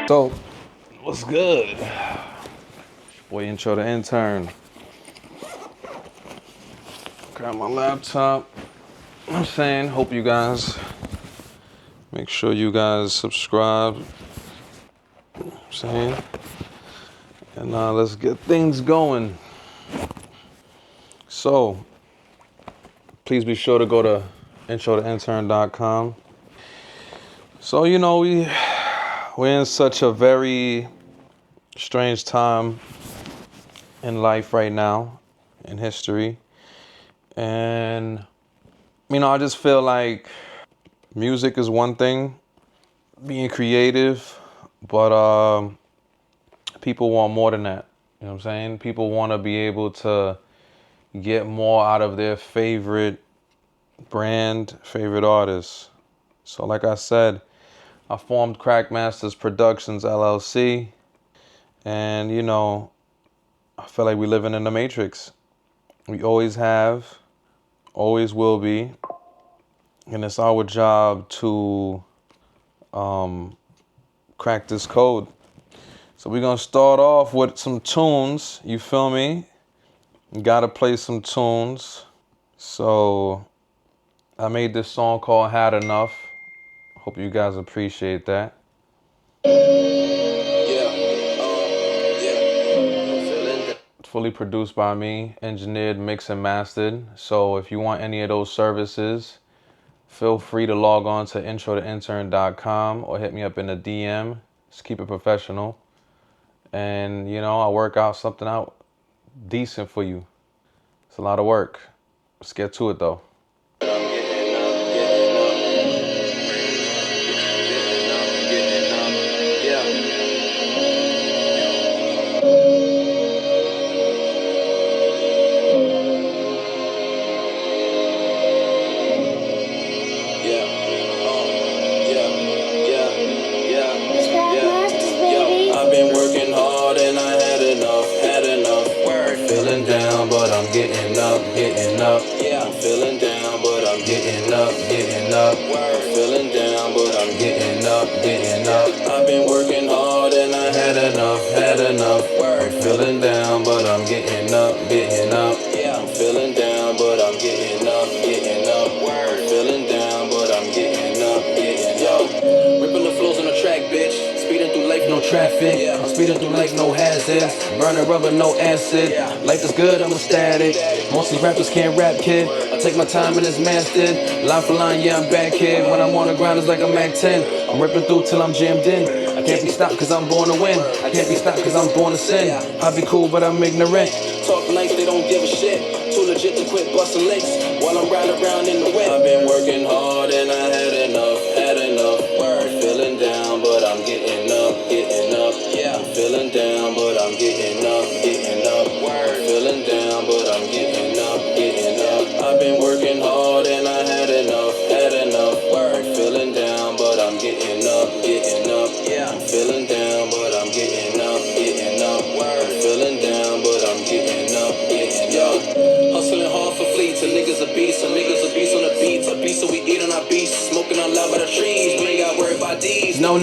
So, what's good? Boy, intro to intern. Grab my laptop. I'm saying, hope you guys make sure you guys subscribe. I'm saying, and let's get things going. So, please be sure to go to introtointern.com. So, we're in such a very strange time in life right now, in history. And, I just feel like music is one thing, being creative, but people want more than that. You know what I'm saying? People want to be able to get more out of their favorite brand, favorite artist. So like I said, I formed Crackmasters Productions LLC, and I feel like we're living in the Matrix. We always have, always will be, and it's our job to crack this code. So we're gonna start off with some tunes, you feel me? Gotta play some tunes. So I made this song called Had Enough. Hope you guys appreciate that. It's fully produced by me, engineered, mixed, and mastered. So if you want any of those services, feel free to log on to introtointern.com or hit me up in the DM. Just keep it professional. And, I'll work out something out decent for you. It's a lot of work. Let's get to it, though. Getting up, yeah, I'm feeling down, but I'm getting up, word, feeling down, but I'm getting up, I've been working hard and I had enough, word, feeling down, but I'm getting up, yeah, I'm feeling down, but I'm getting up, word, feeling down, but I'm getting up, ripping the flows on the track, bitch, speeding through life, no traffic, I'm speeding through life, no hazards, burning rubber, no acid, life is good, I'm ecstatic. Most of these rappers can't rap, kid. I take my time and it's mastered. Line for line, yeah, I'm back, kid. When I'm on the ground, it's like a Mac 10. I'm ripping through till I'm jammed in. I can't be stopped cause I'm born to win. I can't be stopped cause I'm born to sin. I be cool, but I'm ignorant. Talk nice, they don't give a shit. Too legit to quit busting licks while I'm riding around in the wind. I've been working hard and I had enough. Word, feeling down, but I'm getting up. Yeah, I'm feeling down, but I'm getting up. Word, feeling down, but I'm getting up. I've been working hard and I had enough. Word, feeling down, but I'm getting up. Yeah, I'm feeling down, but I'm getting up. Word, feeling down, but I'm getting up. Hustling hard for fleets, and niggas a beast, on the beats, a beast so we eat on our beasts, smoking out loud by the trees, we ain't got worried about these. No.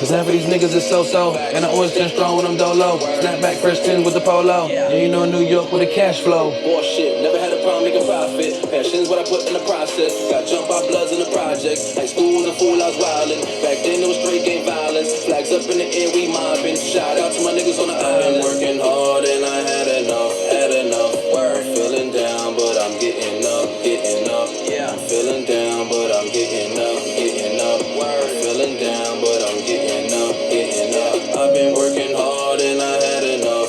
Cause half of these niggas is so-so, and I always stand strong when I'm dolo. Snapback fresh tin with the polo, yeah, New York with a cash flow. Bullshit, never had a problem making profit. Passion's what I put in the process. Got jumped by bloods in the projects. Like school was a fool, I was wildin'. Back then it was straight game violence. Flags up in the air, we mobbing. Shout out to my niggas on the island. I've been working hard and I had enough. Word, feeling down, but I'm getting up. Yeah, I'm feeling down, but I'm getting up. Word, feeling down, but I'm getting up. I've been working hard and I had enough.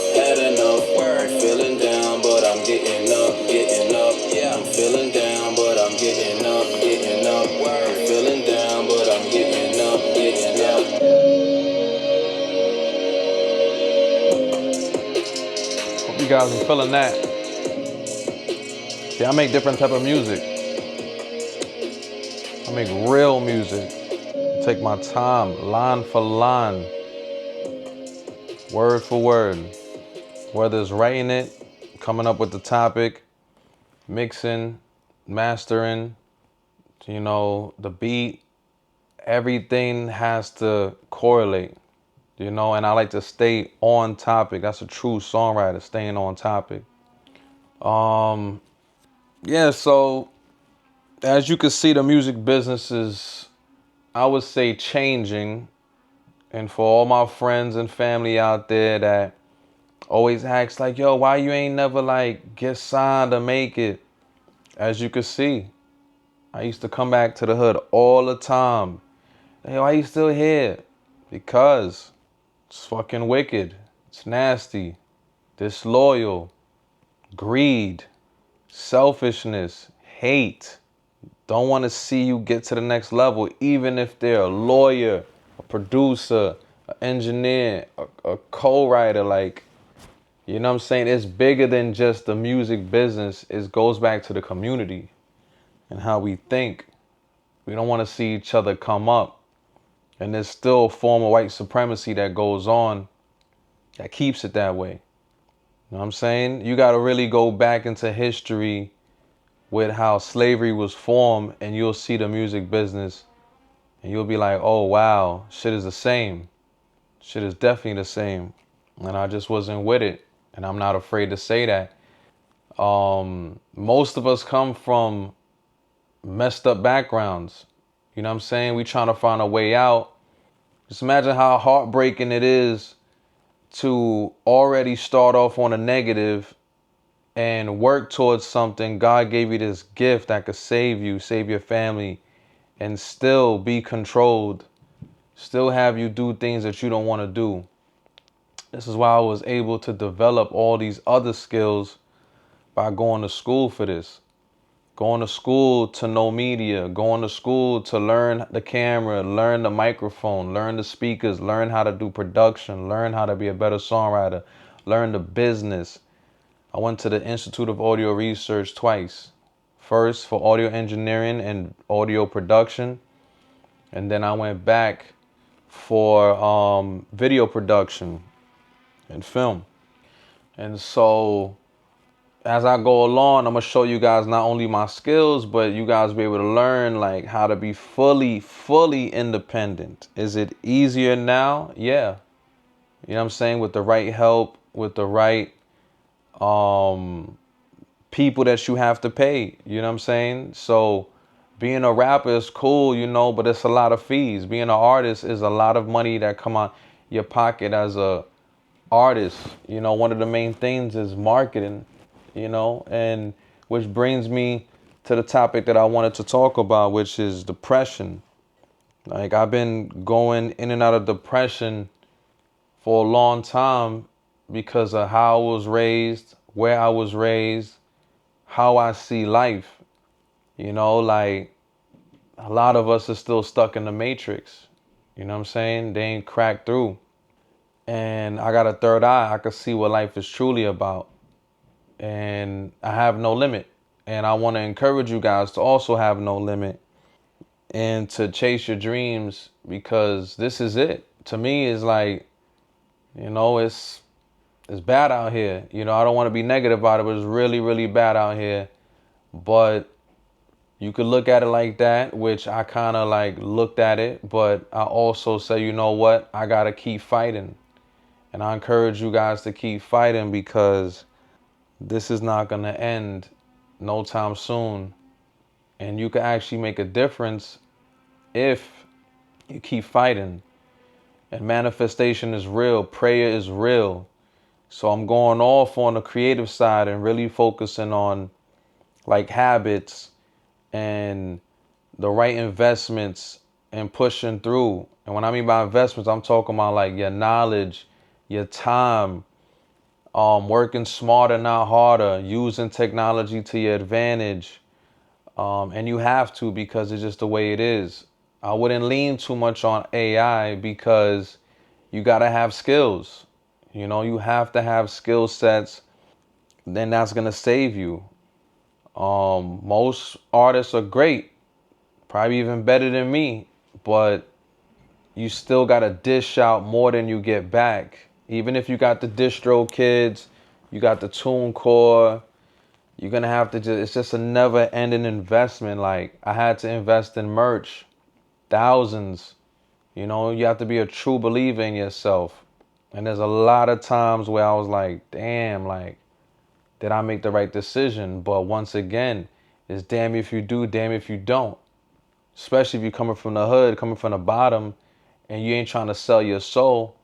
Word, feeling down, but I'm getting up. Yeah, I'm feeling down, but I'm getting up. Word, feeling down, but I'm getting up. Hope you guys are feeling that. See, I make different type of music. I make real music. I take my time, line for line, word for word. Whether it's writing it, coming up with the topic, mixing, mastering, the beat, everything has to correlate. and I like to stay on topic. That's a true songwriter, staying on topic. Yeah, so as you can see, the music business is, I would say, changing. And for all my friends and family out there that always ask like, yo, why you ain't never like get signed or make it? As you can see, I used to come back to the hood all the time. Hey, why you still here? Because it's fucking wicked. It's nasty. Disloyal. Greed. Selfishness. Hate. Don't want to see you get to the next level, even if they're a lawyer, a producer, an engineer, a co-writer. Like, you know what I'm saying? It's bigger than just the music business. It goes back to the community and how we think. We don't want to see each other come up. And there's still a form of white supremacy that goes on that keeps it that way. You know what I'm saying? You got to really go back into history with how slavery was formed, and you'll see the music business, and you'll be like, oh, wow, shit is the same. Shit is definitely the same. And I just wasn't with it. And I'm not afraid to say that. Most of us come from messed up backgrounds. You know what I'm saying? We trying to find a way out. Just imagine how heartbreaking it is to already start off on a negative and work towards something. God gave you this gift that could save you, save your family, and still be controlled, still have you do things that you don't want to do. This is why I was able to develop all these other skills by going to school for this. Going to school to know media, going to school to learn the camera, learn the microphone, learn the speakers, learn how to do production, learn how to be a better songwriter, learn the business. I went to the Institute of Audio Research twice. First for audio engineering and audio production, and then I went back for video production and film. And so as I go along, I'm gonna show you guys not only my skills, but you guys be able to learn like how to be fully independent. Is it easier now? Yeah. You know what I'm saying? With the right help, with the right people that you have to pay. You know what I'm saying? So being a rapper is cool, but it's a lot of fees. Being an artist is a lot of money that come out your pocket as a artist. One of the main things is marketing, and which brings me to the topic that I wanted to talk about, which is depression. Like, I've been going in and out of depression for a long time because of how I was raised, where I was raised, how I see life. Like, a lot of us are still stuck in the matrix. You know what I'm saying? They ain't cracked through. And I got a third eye. I can see what life is truly about. And I have no limit. And I want to encourage you guys to also have no limit and to chase your dreams, because this is it. To me, it's like, it's bad out here. I don't want to be negative about it, but it's really, really bad out here. But you could look at it like that, which I kind of like looked at it. But I also say, you know what? I got to keep fighting. And I encourage you guys to keep fighting, because this is not going to end no time soon. And you can actually make a difference if you keep fighting. And manifestation is real. Prayer is real. So I'm going off on the creative side and really focusing on like habits and the right investments and pushing through. And when I mean by investments, I'm talking about like your knowledge, your time, working smarter, not harder, using technology to your advantage. And you have to, because it's just the way it is. I wouldn't lean too much on AI, because you got to have skills. You have to have skill sets. Then that's going to save you. Most artists are great, probably even better than me, but you still got to dish out more than you get back. Even if you got the distro kids, you got the TuneCore, you're going to have to it's just a never ending investment. Like, I had to invest in merch, thousands. You know, you have to be a true believer in yourself. And there's a lot of times where I was like, damn, like, did I make the right decision? But once again, it's damn if you do, damn if you don't. Especially if you're coming from the hood, coming from the bottom, and you ain't trying to sell your soul,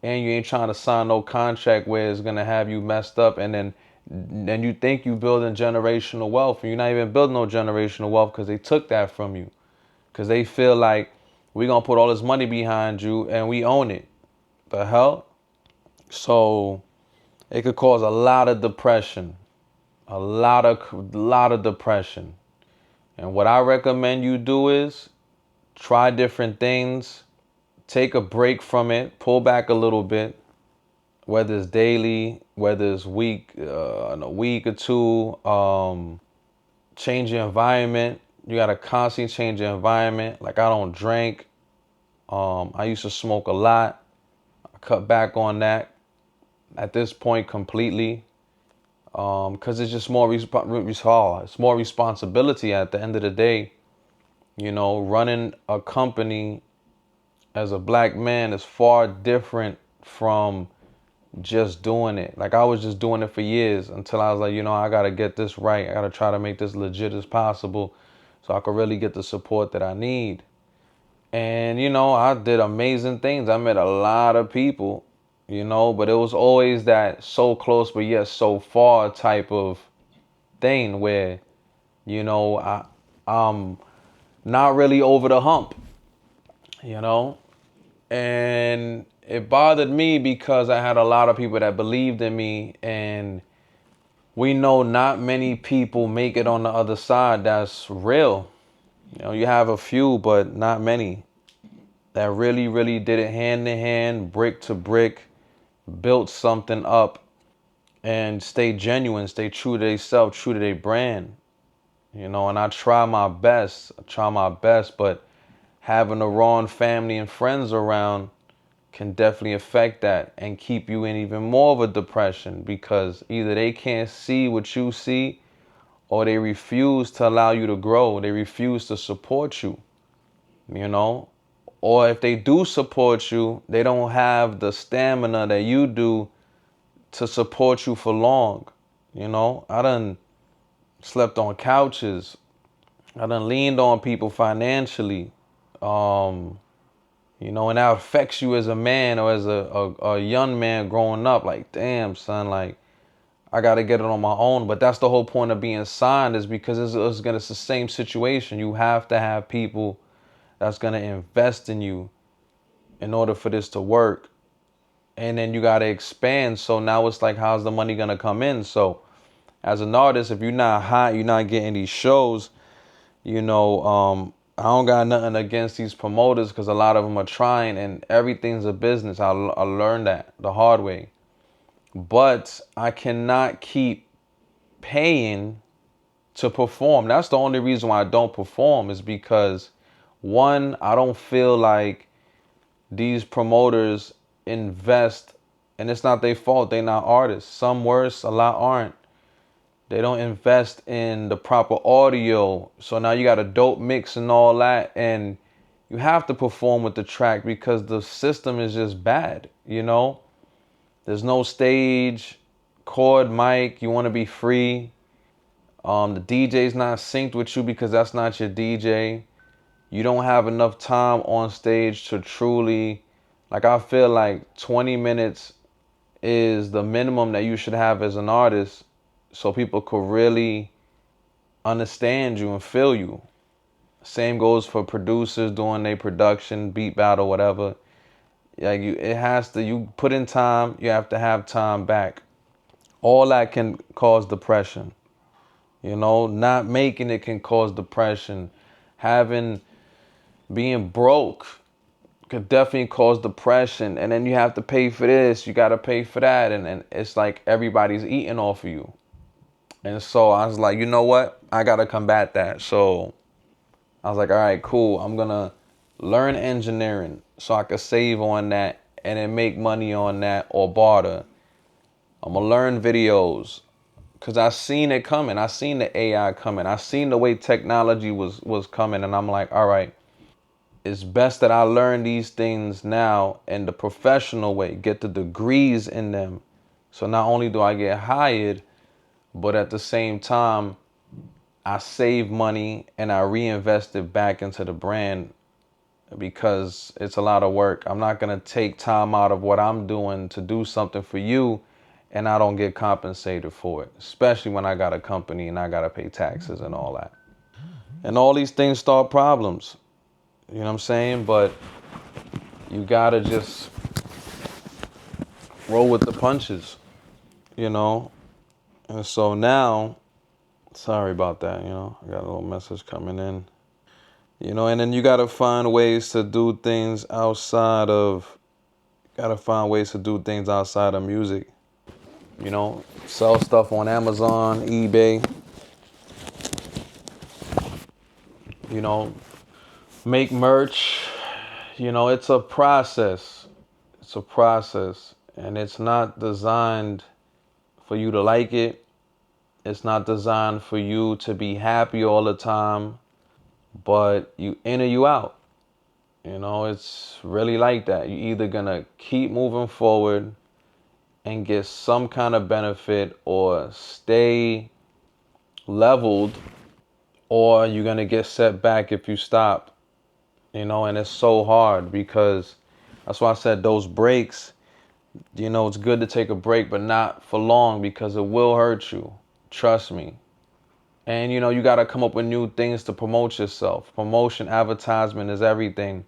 and you ain't trying to sign no contract where it's gonna have you messed up, and then you think you building generational wealth, and you're not even building no generational wealth because they took that from you, because they feel like we gonna put all this money behind you and we own it. The hell? So it could cause a lot of depression, a lot of depression. And what I recommend you do is try different things, take a break from it, pull back a little bit, whether it's daily, whether it's in a week or two. Change your environment. You gotta constantly change your environment. Like I don't drink. I used to smoke a lot. I cut back on that at this point completely. Because it's just it's more responsibility at the end of the day. You know, running a company as a black man is far different from just doing it. Like I was just doing it for years until I was like, you know, I gotta get this right. I gotta try to make this legit as possible so I could really get the support that I need. And you know, I did amazing things. I met a lot of people, you know, but it was always that so close but yet so far type of thing where, you know, I'm not really over the hump, you know? And it bothered me because I had a lot of people that believed in me, and we know not many people make it on the other side. That's real. You know, you have a few, but not many that really, really did it hand in hand, brick to brick, built something up, and stay genuine, stay true to themselves, true to their brand. You know, and I try my best. But having the wrong family and friends around can definitely affect that and keep you in even more of a depression, because either they can't see what you see or they refuse to allow you to grow. They refuse to support you, you know? Or if they do support you, they don't have the stamina that you do to support you for long. You know, I done slept on couches. I done leaned on people financially. Um, You know, and that affects you as a man or as a young man growing up. Like, damn, son, like, I got to get it on my own. But that's the whole point of being signed, is because it's the same situation. You have to have people that's going to invest in you in order for this to work. And then you got to expand. So now it's like, how's the money going to come in? So as an artist, if you're not hot, you're not getting these shows, you know, I don't got nothing against these promoters because a lot of them are trying, and everything's a business. I learned that the hard way. But I cannot keep paying to perform. That's the only reason why I don't perform, is because one, I don't feel like these promoters invest, and it's not their fault. They're not artists. Some worse, a lot aren't. They don't invest in the proper audio. So now you got a dope mix and all that, and you have to perform with the track because the system is just bad, you know? There's no stage, chord, mic, you want to be free. The DJ's not synced with you because that's not your DJ. You don't have enough time on stage to truly, like, I feel like 20 minutes is the minimum that you should have as an artist so people could really understand you and feel you. Same goes for producers doing their production, beat battle, whatever. Like it has to. You put in time. You have to have time back. All that can cause depression. You know, not making it can cause depression. Having being broke could definitely cause depression. And then you have to pay for this. You got to pay for that, and it's like everybody's eating off of you. And so I was like, you know what? I got to combat that. So I was like, all right, cool. I'm going to learn engineering so I could save on that and then make money on that or barter. I'm going to learn videos because I seen it coming. I seen the AI coming. I seen the way technology was coming. And I'm like, all right, it's best that I learn these things now in the professional way, get the degrees in them. So not only do I get hired, but at the same time, I save money and I reinvest it back into the brand because it's a lot of work. I'm not going to take time out of what I'm doing to do something for you and I don't get compensated for it, especially when I got a company and I got to pay taxes and all that. And all these things start problems. You know what I'm saying? But you got to just roll with the punches, you know? And so now, sorry about that, I got a little message coming in. And then you got to find ways to do things outside of music. Sell stuff on Amazon, eBay, you know, make merch. It's a process. It's a process. And it's not designed for you to like it. It's not designed for you to be happy all the time, but you in or you out. It's really like that. You're either gonna keep moving forward and get some kind of benefit or stay leveled, or you're gonna get set back if you stop. And it's so hard because that's why I said those breaks, it's good to take a break, but not for long because it will hurt you. Trust me. And you got to come up with new things to promote yourself. Promotion, advertisement is everything.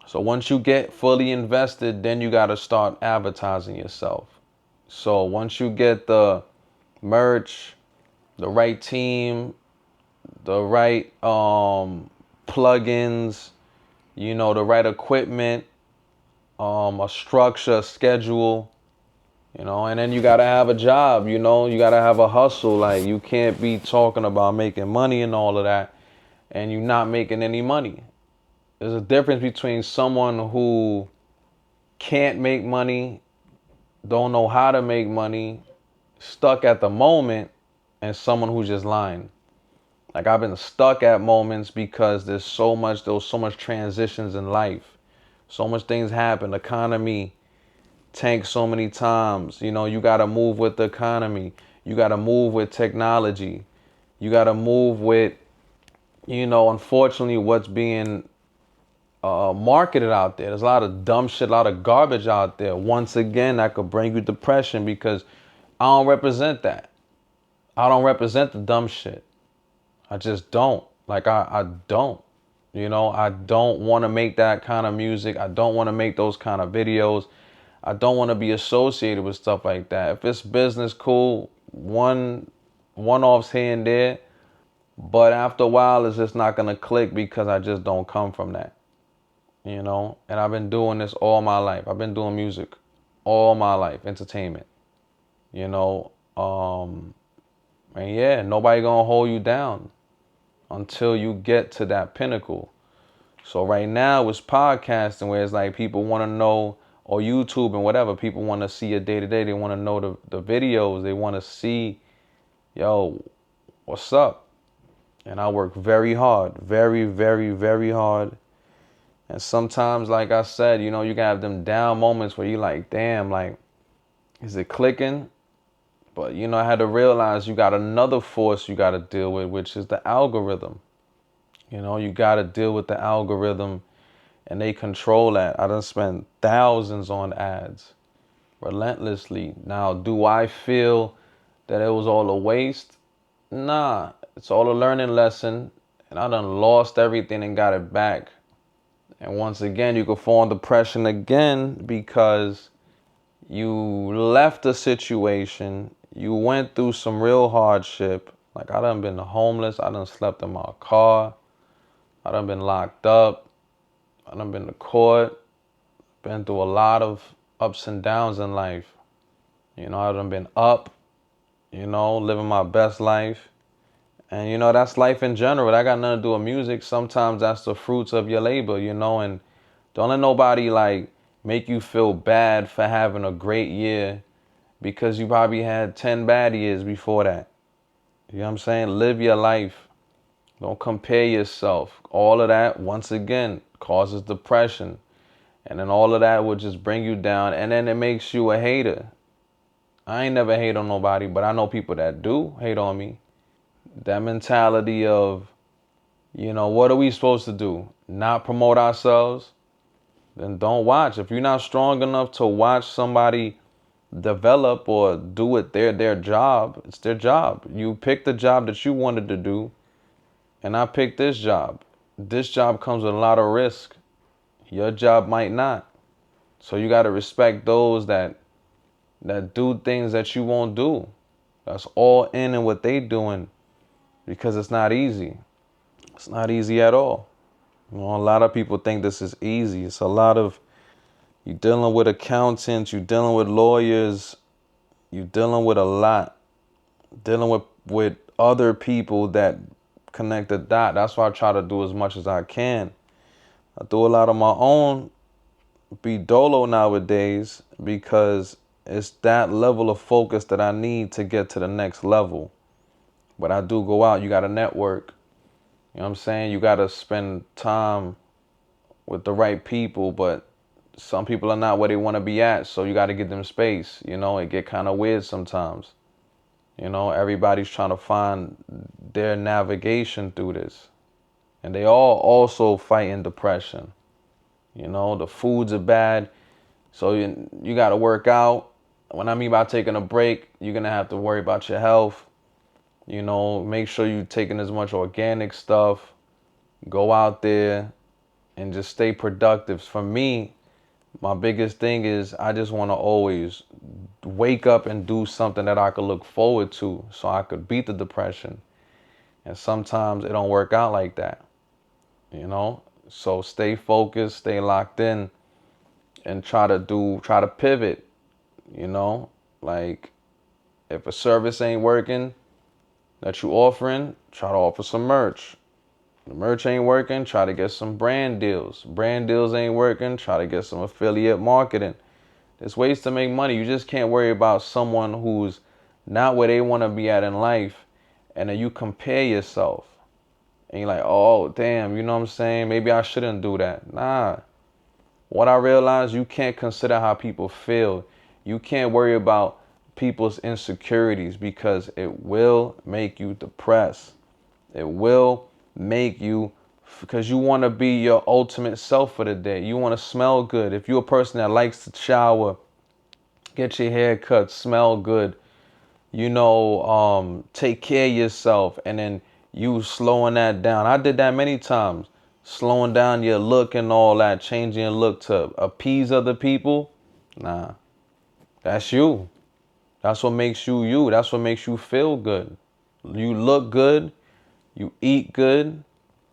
So once you get fully invested, then you got to start advertising yourself. So once you get the merch, the right team, the right plugins, the right equipment, a structure, a schedule, and then you got to have a job, you got to have a hustle. Like you can't be talking about making money and all of that and you're not making any money. There's a difference between someone who can't make money, don't know how to make money, stuck at the moment, and someone who's just lying. Like I've been stuck at moments because there was so much transitions in life. So much things happen. Economy tanked so many times. You got to move with the economy. You got to move with technology. You got to move with, unfortunately, what's being marketed out there. There's a lot of dumb shit, a lot of garbage out there. Once again, that could bring you depression because I don't represent that. I don't represent the dumb shit. I just don't. Like, I don't. I don't want to make that kind of music. I don't want to make those kind of videos. I don't want to be associated with stuff like that. If it's business, cool. One-offs here and there. But after a while, it's just not going to click because I just don't come from that. And I've been doing this all my life. I've been doing music all my life, entertainment, and yeah, nobody gonna hold you down until you get to that pinnacle. So right now it's podcasting where it's like people want to know, or YouTube and whatever, people want to see your day to day. They want to know the videos. They want to see, yo, what's up? And I work very hard, very, very, very hard. And sometimes, like I said, you can have them down moments where you're like, damn, like, is it clicking? But, I had to realize you got another force you got to deal with, which is the algorithm. You got to deal with the algorithm and they control that. I done spent thousands on ads relentlessly. Now, do I feel that it was all a waste? Nah, it's all a learning lesson. And I done lost everything and got it back. And once again, you could fall under depression again because you left a situation, you went through some real hardship. Like I done been homeless, I done slept in my car, I done been locked up, I done been to court, been through a lot of ups and downs in life. I done been up, living my best life. And that's life in general. That got nothing to do with music. Sometimes that's the fruits of your labor, and don't let nobody like make you feel bad for having a great year because you probably had 10 bad years before that. You know what I'm saying? Live your life. Don't compare yourself. All of that, once again, causes depression. And then all of that will just bring you down. And then it makes you a hater. I ain't never hate on nobody, but I know people that do hate on me. That mentality of, what are we supposed to do? Not promote ourselves? Then don't watch. If you're not strong enough to watch somebody develop or do it their job, it's their job. You picked the job that you wanted to do, and I picked this job. This job comes with a lot of risk. Your job might not. So you got to respect those that do things that you won't do. That's all in what they doing, because it's not easy. It's not easy at all. A lot of people think this is easy. It's a lot of, you dealing with accountants, you dealing with lawyers, you dealing with a lot. Dealing with other people that connect the dot. That's why I try to do as much as I can. I do a lot of my own be dolo nowadays because it's that level of focus that I need to get to the next level. But I do go out. You got to network. You know what I'm saying? You got to spend time with the right people, but some people are not where they want to be at, so you got to give them space. It get kind of weird sometimes. Everybody's trying to find their navigation through this. And they all also fighting depression. The foods are bad, so you got to work out. When I mean by taking a break, you're going to have to worry about your health. Make sure you're taking as much organic stuff. Go out there and just stay productive. For me, my biggest thing is I just want to always wake up and do something that I could look forward to so I could beat the depression. And sometimes it don't work out like that, So stay focused, stay locked in, and try to pivot, Like if a service ain't working that you offering, try to offer some merch. The merch ain't working, try to get some brand deals. Brand deals ain't working, try to get some affiliate marketing. There's ways to make money. You just can't worry about someone who's not where they want to be at in life, and then you compare yourself. And you're like, oh, damn, you know what I'm saying? Maybe I shouldn't do that. Nah. What I realized, you can't consider how people feel. You can't worry about people's insecurities because it will make you depressed. It will make you, because you want to be your ultimate self for the day. You want to smell good. If you're a person that likes to shower, get your hair cut, smell good, take care of yourself, and then you slowing that down. I did that many times. Slowing down your look and all that, changing your look to appease other people. Nah, that's you. That's what makes you you. That's what makes you feel good. You look good, you eat good,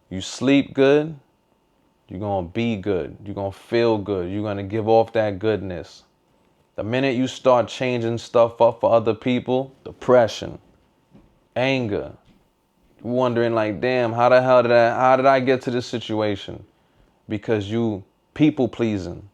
you sleep good, you're going to be good. You're going to feel good. You're going to give off that goodness. The minute you start changing stuff up for other people, depression, anger, wondering like, damn, how did I get to this situation? Because you people pleasing.